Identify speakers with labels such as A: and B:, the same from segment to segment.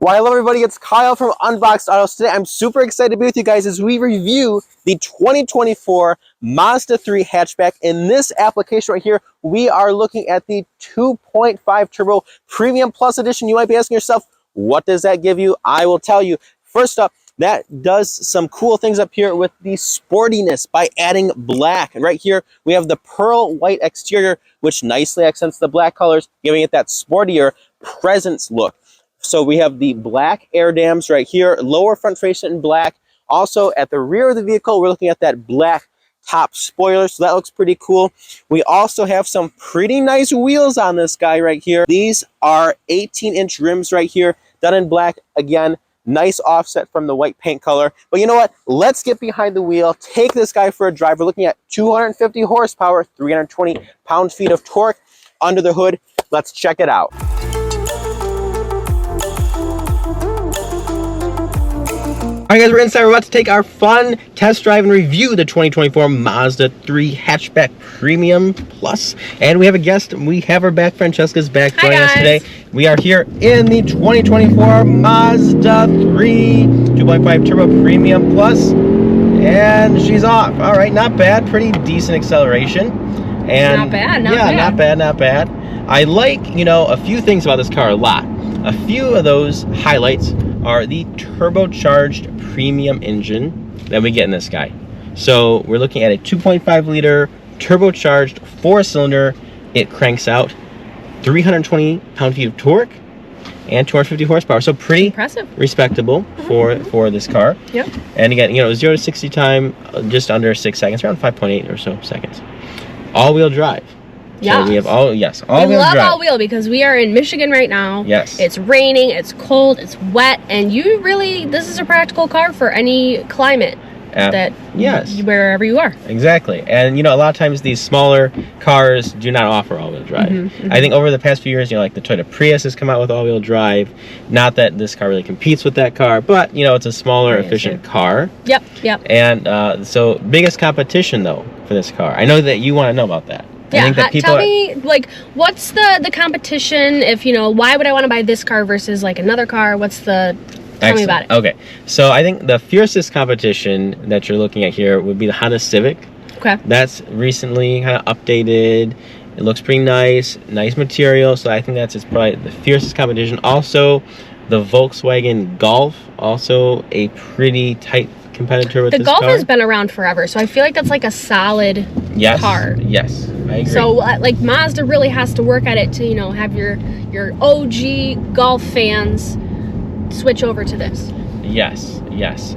A: Well, hello everybody, it's Kyle from Unboxed Autos. Today I'm super excited to be with you guys as we review the 2024 Mazda 3 hatchback. In this application right here, we are looking at the 2.5 turbo Premium Plus edition. You might be asking yourself, what does that give you? I will tell you. First up, that does some cool things up here with the sportiness by adding black. And right here, we have the pearl white exterior, which nicely accents the black colors, giving it that sportier presence look. So we have the black air dams right here, lower front fascia in black. Also at the rear of the vehicle, we're looking at that black top spoiler, so that looks pretty cool. We also have some pretty nice wheels on this guy right here. These are 18-inch rims right here, done in black. Again, nice offset from the white paint color. But you know what? Let's get behind the wheel, take this guy for a drive. We're looking at 250 horsepower, 320 pound-feet of torque under the hood. Let's check it out. All right, guys, we're inside. We're about to take our fun test drive and review the 2024 Mazda 3 Hatchback Premium Plus. And we have a guest. We have our back. Francesca's back joining us today. We are here in the 2024 Mazda 3 2.5 Turbo Premium Plus. And she's off. All right, not bad. Pretty decent acceleration. And
B: not bad, not
A: bad.
B: not bad.
A: Not bad. I like, a few things about this car a lot. A few of those highlights are the turbocharged premium engine that we get in this guy. So we're looking at a 2.5 liter turbocharged 4-cylinder. It cranks out 320 pound-feet of torque and 250 horsepower. So pretty
B: impressive,
A: respectable for this car.
B: Yep.
A: And again, 0 to 60 time just under 6 seconds, around 5.8 or so seconds. All-wheel drive.
B: Yeah.
A: So we have all-wheel
B: we love
A: drive.
B: all-wheel because we are in Michigan right now.
A: Yes.
B: It's raining, it's cold, it's wet, and this is a practical car for any climate wherever you are.
A: Exactly. And a lot of times these smaller cars do not offer all-wheel drive. I think over the past few years, like the Toyota Prius has come out with all-wheel drive. Not that this car really competes with that car, but it's a smaller, efficient car.
B: Yep.
A: And so biggest competition though for this car. I know that you want to know about that.
B: Yeah, I think that tell me, what's the competition? If why would I want to buy this car versus another car? Tell me about it.
A: Okay, so I think the fiercest competition that you're looking at here would be the Honda Civic.
B: Okay.
A: That's recently kind of updated. It looks pretty nice material. So I think it's probably the fiercest competition. Also, the Volkswagen Golf, also a pretty tight competitor with this car.
B: The Golf has been around forever, so I feel like that's a solid car.
A: Yes, I agree.
B: So Mazda really has to work at it to have your OG Golf fans switch over to this. Yes.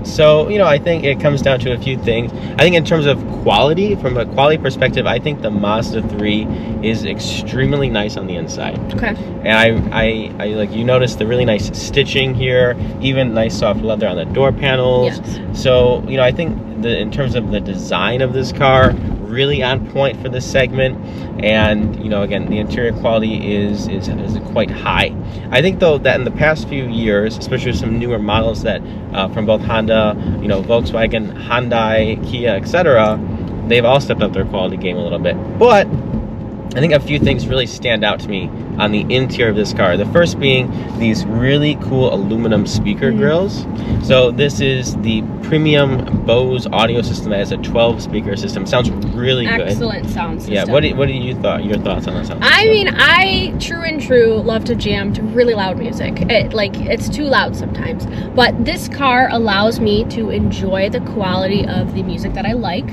A: So I think it comes down to a few things. I think in terms of quality, from a quality perspective, I think the Mazda 3 is extremely nice on the inside.
B: Okay.
A: And I like, notice the really nice stitching here, even nice soft leather on the door panels.
B: Yes.
A: So I think in terms of the design of this car, really on point for this segment. And again, the interior quality is quite high. I think though that in the past few years, especially with some newer models that from both Honda, Volkswagen, Hyundai, Kia, etc., they've all stepped up their quality game a little bit. But I think a few things really stand out to me on the interior of this car. The first being these really cool aluminum speaker grills. So this is the premium Bose audio system that has a 12 speaker system. Sounds really good.
B: Excellent sound system.
A: Yeah, what do you your thoughts on that sound system?
B: I mean, I true and true love to jam to really loud music. It's too loud sometimes. But this car allows me to enjoy the quality of the music that I like.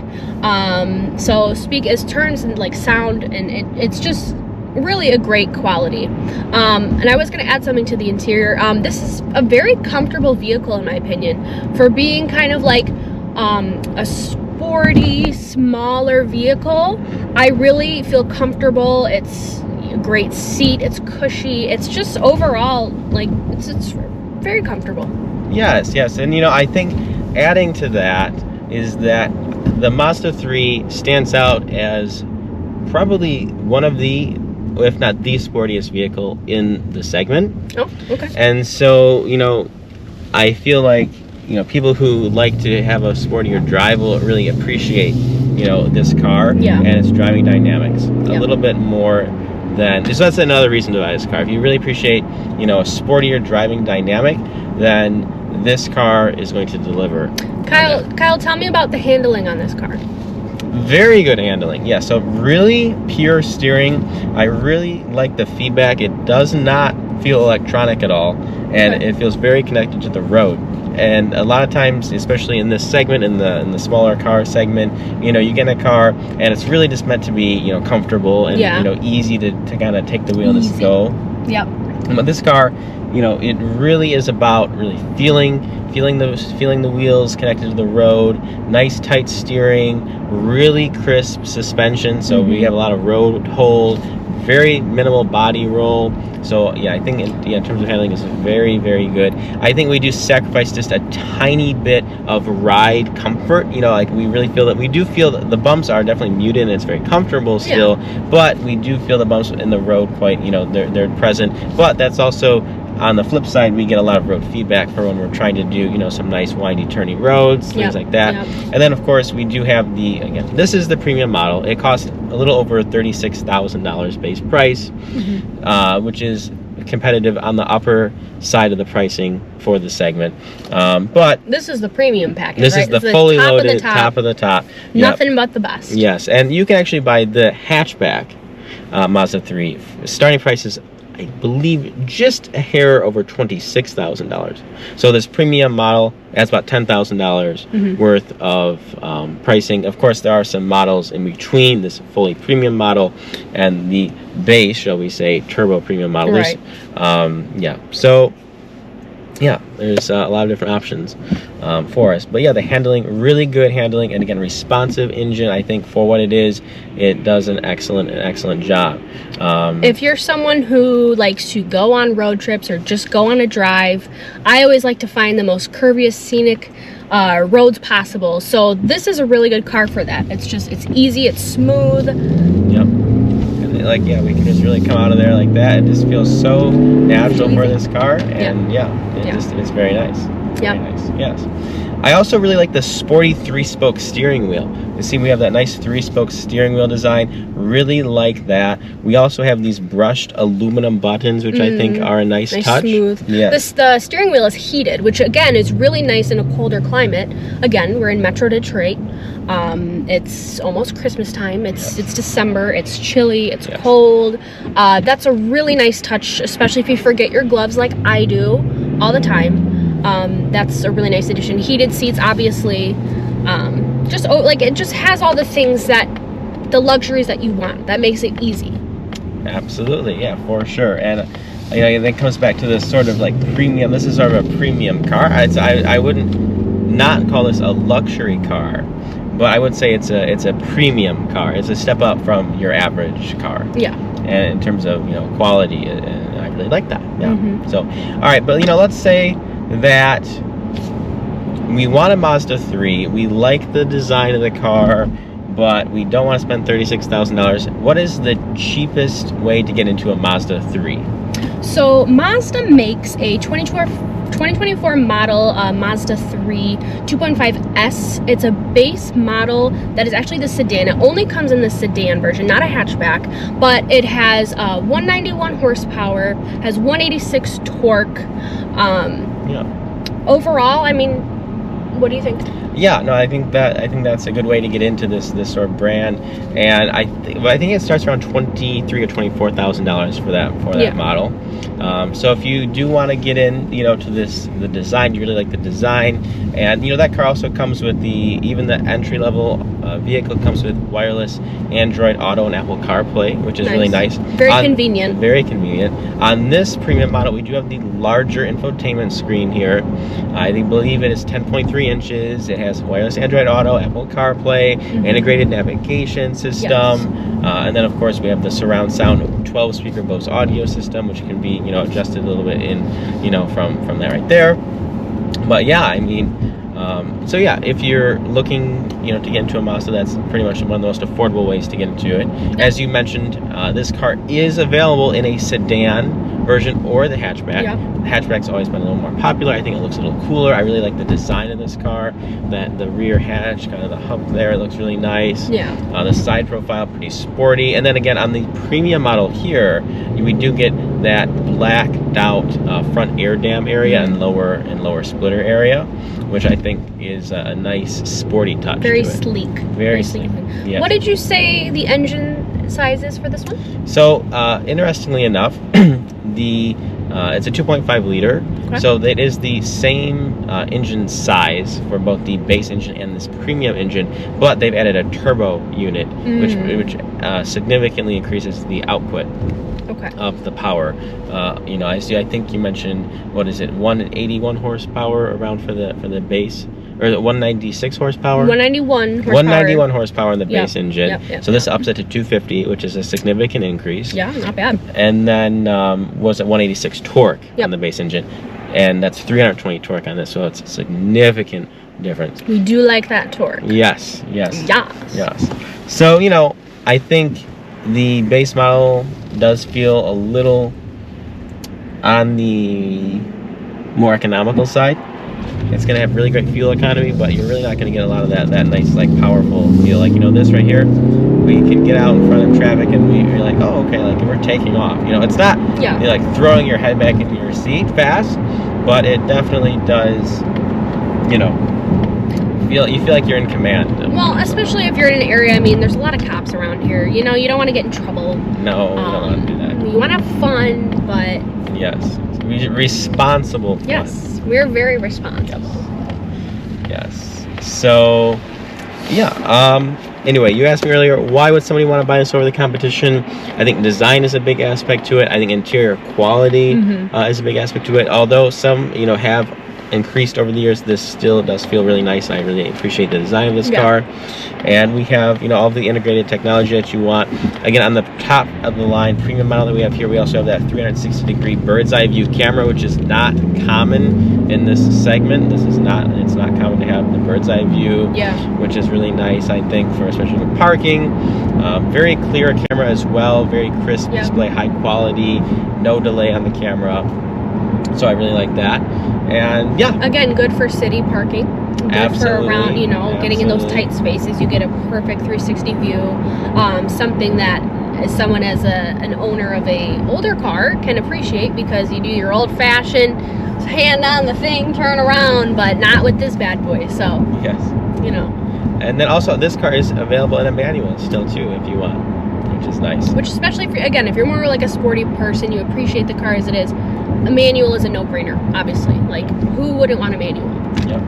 B: So it turns and sound, and it's just really a great quality. And I was going to add something to the interior. This is a very comfortable vehicle in my opinion for being kind of a sporty, smaller vehicle. I really feel comfortable. It's a great seat. It's cushy. It's just overall it's very comfortable. Yes.
A: And I think adding to that is that the Mazda 3 stands out as probably one of the, if not the sportiest vehicle in the segment.
B: Oh, okay.
A: And so, I feel like, people who like to have a sportier drive will really appreciate, this car and its driving dynamics. A little bit more then so that's another reason to buy this car. If you really appreciate, you know, a sportier driving dynamic, then this car is going to deliver.
B: Kyle, tell me about the handling on this car.
A: Very good handling. Yeah, so really pure steering. I really like the feedback. It does not feel electronic at all, and it feels very connected to the road. And a lot of times, especially in this segment, in the smaller car segment, you know, you get in a car and it's really just meant to be, you know, comfortable and you know, easy to kind of take the wheel and just go.
B: Yep.
A: But this car, you know, it really is about really feeling the wheels connected to the road. Nice tight steering, really crisp suspension. So we have a lot of road hold, very minimal body roll. So yeah, I think in terms of handling is very, very good. I think we do sacrifice just a tiny bit of ride comfort. You know, like we really feel that the bumps are definitely muted and it's very comfortable still, but we do feel the bumps in the road quite, you know, they're present. But that's also, on the flip side, we get a lot of road feedback for when we're trying to do, you know, some nice windy turny roads, things like that. And then of course we do have again, this is the premium model. It costs a little over $36,000 base price, which is competitive on the upper side of the pricing for the segment. But
B: this is the premium package.
A: This is the fully loaded top of the top.
B: Nothing but the best.
A: Yes, and you can actually buy the hatchback Mazda 3. Starting price is, I believe, just a hair over $26,000. So this premium model adds about $10,000 worth of pricing. Of course, there are some models in between this fully premium model and the base, shall we say, turbo premium model.
B: Right.
A: So yeah, there's a lot of different options for us. But yeah, the handling, really good handling, and again, responsive engine. I think for what it is, it does an excellent job.
B: If you're someone who likes to go on road trips or just go on a drive, I always like to find the most curviest, scenic roads possible. So this is a really good car for that. It's easy, it's smooth.
A: Yep. Like, yeah, we can just really come out of there like that. It just feels so natural for this car, and it's very nice. Very nice. Yes. I also really like the sporty 3-spoke steering wheel. You see, we have that nice 3-spoke steering wheel design. Really like that. We also have these brushed aluminum buttons, which I think are a nice touch.
B: Smooth.
A: Yes.
B: The steering wheel is heated, which again is really nice in a colder climate. Again, we're in Metro Detroit. It's almost Christmas time. It's December. It's chilly. It's cold. That's a really nice touch, especially if you forget your gloves like I do all the time. That's a really nice addition. Heated seats, obviously. It just has all the things the luxuries that you want. That makes it easy.
A: Absolutely, yeah, for sure. And it comes back to this sort of like premium. This is sort of a premium car. I wouldn't not call this a luxury car, but I would say it's a premium car. It's a step up from your average car. Yeah. And in terms of, you know, quality, and I really like that. Yeah. So, all right, but let's say that we want a Mazda 3. We like the design of the car, but we don't want to spend $36,000. What is the cheapest way to get into a Mazda 3?
B: So Mazda makes a 2024 model Mazda 3 2.5S. It's a base model that is actually the sedan. It only comes in the sedan version, not a hatchback, but it has 191 horsepower, has 186 torque. Overall, I mean, what do you think?
A: Yeah, no, I think that's a good way to get into this sort of brand, and I think it starts around $23,000 or $24,000 for that model. So if you do want to get in, to the design, you really like the design, and that car also comes with even the entry level vehicle comes with wireless Android Auto and Apple CarPlay, which is really nice.
B: Very convenient.
A: Very convenient. On this premium model, we do have the larger infotainment screen here. I believe it is 10.3 inches. It has wireless Android Auto, Apple CarPlay, integrated navigation system, and then of course we have the surround sound 12-speaker Bose audio system, which can be adjusted a little bit in from that right there. But yeah, I mean, so yeah, if you're looking to get into a Mazda, that's pretty much one of the most affordable ways to get into it. As you mentioned, this car is available in a sedan version or the hatchback.
B: Yep.
A: The hatchback's always been a little more popular. I think it looks a little cooler. I really like the design of this car. That the rear hatch, kind of the hub there, looks really nice.
B: Yeah.
A: The side profile, pretty sporty. And then again, on the premium model here, we do get that blacked out front air dam area and lower splitter area, which I think is a nice sporty touch.
B: Very
A: to it.
B: sleek.
A: Very sleek. Yes.
B: What did you say the engine size is for this one?
A: So, interestingly enough, it's a 2.5 liter.
B: Okay.
A: So that is the same engine size for both the base engine and this premium engine, but they've added a turbo unit, which significantly increases the output of the power. I think you mentioned, what is it, 181 horsepower around for the base, or 196 horsepower?
B: 191 horsepower.
A: 191 horsepower in the base engine.
B: Yep.
A: So this ups it to 250, which is a significant increase.
B: Yeah, not bad.
A: And then was at 186 torque on the base engine, and that's 320 torque on this, so it's a significant difference.
B: We do like that torque.
A: Yes.
B: Yes.
A: So, I think the base model does feel a little on the more economical side. It's going to have really great fuel economy, but you're really not going to get a lot of that nice, like, powerful feel. Like, this right here, we can get out in front of traffic and you're like, oh, okay, like, we're taking off. It's not you're like throwing your head back into your seat fast, but it definitely does, you feel like you're in command.
B: Well, especially if you're in an area, there's a lot of cops around here. You don't want to get in trouble.
A: No, we don't want to do that.
B: You want to have fun, but...
A: Yes. Responsible fun.
B: Yes, we're very responsible.
A: Yes. So, yeah. Anyway, you asked me earlier, why would somebody want to buy this over the competition? I think design is a big aspect to it. I think interior quality is a big aspect to it. Although some, have increased over the years, this still does feel really nice, and I really appreciate the design of this car. And we have, all the integrated technology that you want. Again, on the top of the line premium model that we have here, we also have that 360-degree bird's eye view camera, which is not common in this segment. It's not common to have the bird's eye view, which is really nice, I think, for especially for parking. Very clear camera as well, very crisp display, high quality, no delay on the camera. So I really like that. And
B: again, good for city parking. Good for around, getting in those tight spaces. You get a perfect 360 view. Something that someone as an owner of a older car can appreciate, because you do your old-fashioned hand on the thing, turn around, but not with this bad boy. So
A: And then also, this car is available in a manual still too, if you want, which is nice. Which, especially
B: if you're more like a sporty person, you appreciate the car as it is. A manual is a no-brainer, obviously. Like, who wouldn't want a manual?
A: Yep.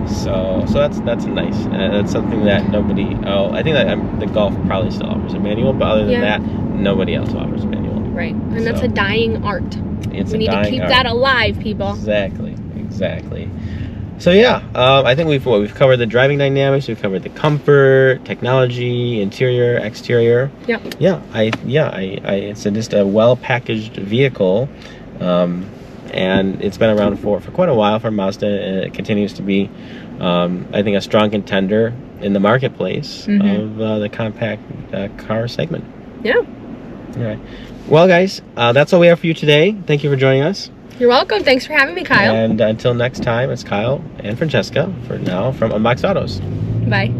A: So that's nice. That's something that nobody. I think that the Golf probably still offers a manual, but other than that, nobody else offers a manual.
B: Right, and that's a dying art. We need to keep that alive, people.
A: Exactly. So I think we've covered the driving dynamics. We've covered the comfort, technology, interior, exterior. It's just a well-packaged vehicle. And it's been around for quite a while for Mazda, and it continues to be, I think, a strong contender in the marketplace of the compact car segment.
B: Yeah.
A: All right. Well, guys, that's all we have for you today. Thank you for joining us.
B: You're welcome. Thanks for having me, Kyle.
A: And until next time, it's Kyle and Francesca for now from Unboxed Autos.
B: Bye.